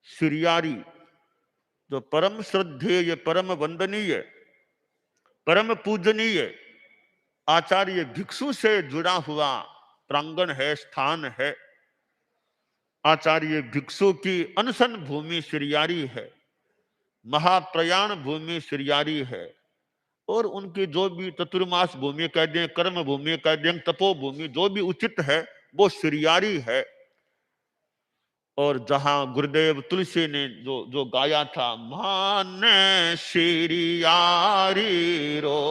श्रीयारी जो परम श्रद्धेय, परम वंदनीय, परम पूजनीय आचार्य भिक्षु से जुड़ा हुआ प्रांगण है, स्थान है। आचार्य भिक्षु की अनशन भूमि श्रीयारी है, महाप्रयाण भूमि श्रीयारी है। और उनकी जो भी चतुर्मास भूमि कह दें, कर्म भूमि कह दें, तपोभूमि, जो भी उचित है वो श्रीयारी है। और जहां गुरुदेव तुलसी ने जो जो गाया था, मान श्रीयारी रो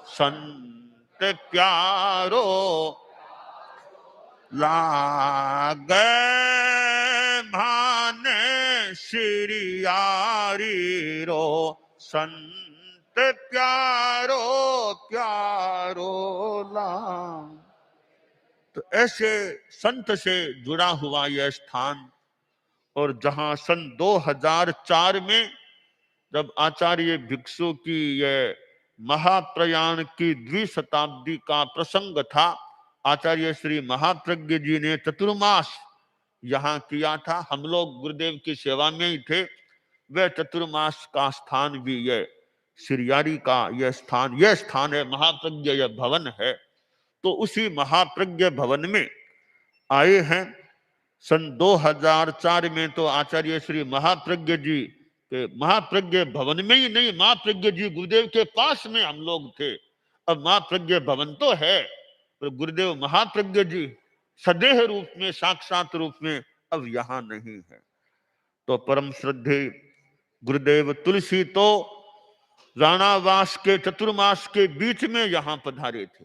संत प्यारो लागे, मान श्रीयारी रो संत प्यारो प्यारो ला। तो ऐसे संत से जुड़ा हुआ यह स्थान, और जहां सन 2004 में जब आचार्य भिक्षु की यह महाप्रयाण की द्विशताब्दी का प्रसंग था, आचार्य श्री महाप्रज्ञ जी ने चतुर्मास यहाँ किया था। हम लोग गुरुदेव की सेवा में ही थे। वह चतुर्मास का स्थान भी यह श्रीयारी का यह स्थान है, महाप्रज्ञ यह भवन है। तो उसी महाप्रज्ञ भवन में आए हैं। सन 2004 में तो आचार्य श्री महाप्रज्ञ जी के महाप्रज्ञ भवन में ही नहीं, महाप्रज्ञ जी गुरुदेव के पास में हम लोग थे। अब महाप्रज्ञ भवन तो है, पर गुरुदेव महाप्रज्ञ जी सदेह रूप में, साक्षात रूप में अब यहां नहीं है। तो परम श्रद्धे गुरुदेव तुलसी तो राणावास के चतुर्मास के बीच में यहां पधारे थे।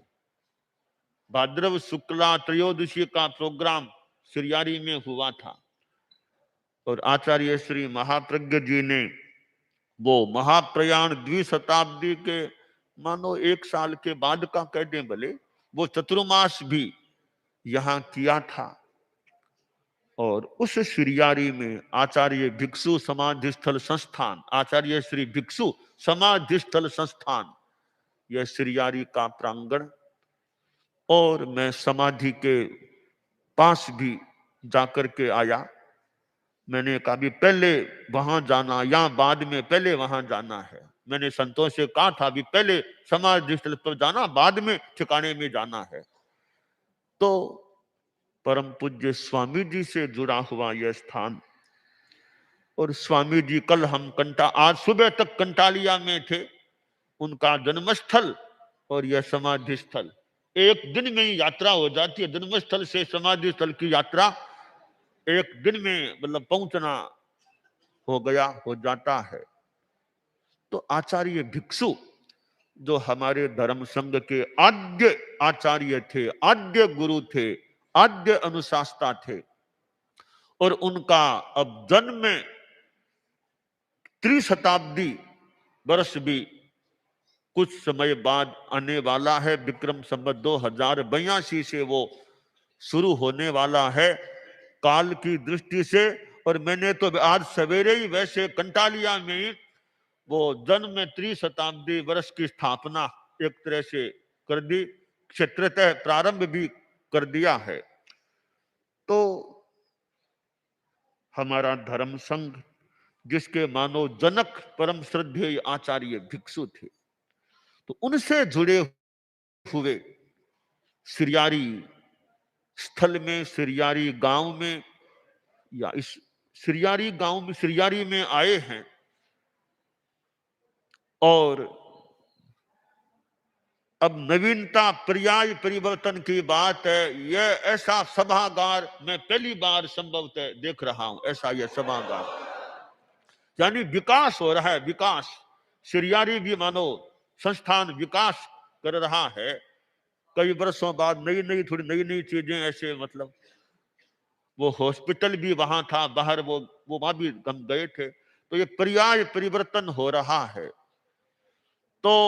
भाद्रव शुक्ला त्रयोदशी का प्रोग्राम श्रीयारी में हुआ था, और आचार्य श्री महाप्रज्ञ जी ने वो महाप्रयाण द्विशताब्दी के मानो 1 साल के बाद का कह दें भले, वो चतुर्मास भी यहां किया था। और उस श्रीयारी में आचार्य भिक्षु समाधिस्थल संस्थान, आचार्य श्री भिक्षु समाधिस्थल संस्थान, यह श्रीयारी का प्रांगण। और मैं समाधि के पास भी जाकर के आया। मैंने कहा भी पहले वहां जाना या बाद में, पहले वहां जाना है। मैंने संतों से कहा था भी पहले समाधि स्थल पर जाना, बाद में ठिकाने में जाना है। तो परम पूज्य स्वामी जी से जुड़ा हुआ यह स्थान, और स्वामी जी कल हम आज सुबह तक कंटालिया में थे। उनका जन्मस्थल और यह समाधि स्थल एक दिन में ही यात्रा हो जाती है। जन्मस्थल से समाधि स्थल की यात्रा एक दिन में मतलब पहुंचना हो जाता है। तो आचार्य भिक्षु जो हमारे धर्म संघ के आद्य आचार्य थे, आद्य गुरु थे, आद्य अनुशास्ता थे, और उनका अब जन्म 3 वर्ष भी कुछ समय बाद आने वाला है। विक्रम संवत 2082 से वो शुरू होने वाला है काल की दृष्टि से। और मैंने तो आज सवेरे ही वैसे कंटालिया में वो जन्म 3 वर्ष की स्थापना एक तरह से कर दी, क्षेत्रतः प्रारंभ भी कर दिया है। तो हमारा धर्म संघ जिसके मानो जनक परम श्रद्धेय आचार्य भिक्षु थे, तो उनसे जुड़े हुए श्रीयारी स्थल में, श्रीयारी गांव में, या इस श्रीयारी गांव में, श्रीयारी में आए हैं। और अब नवीनता, पर्याय परिवर्तन की बात है। यह ऐसा सभागार मैं पहली बार संभवतः देख रहा हूं। ऐसा यह सभागार, यानी विकास हो रहा है, विकास। श्रीयारी भी मानो संस्थान विकास कर रहा है। कई वर्षों बाद नई नई, थोड़ी नई नई चीजें ऐसे, मतलब वो हॉस्पिटल भी वहां था बाहर, वो वहां भी हम गए थे। तो ये पर्याय परिवर्तन हो रहा है।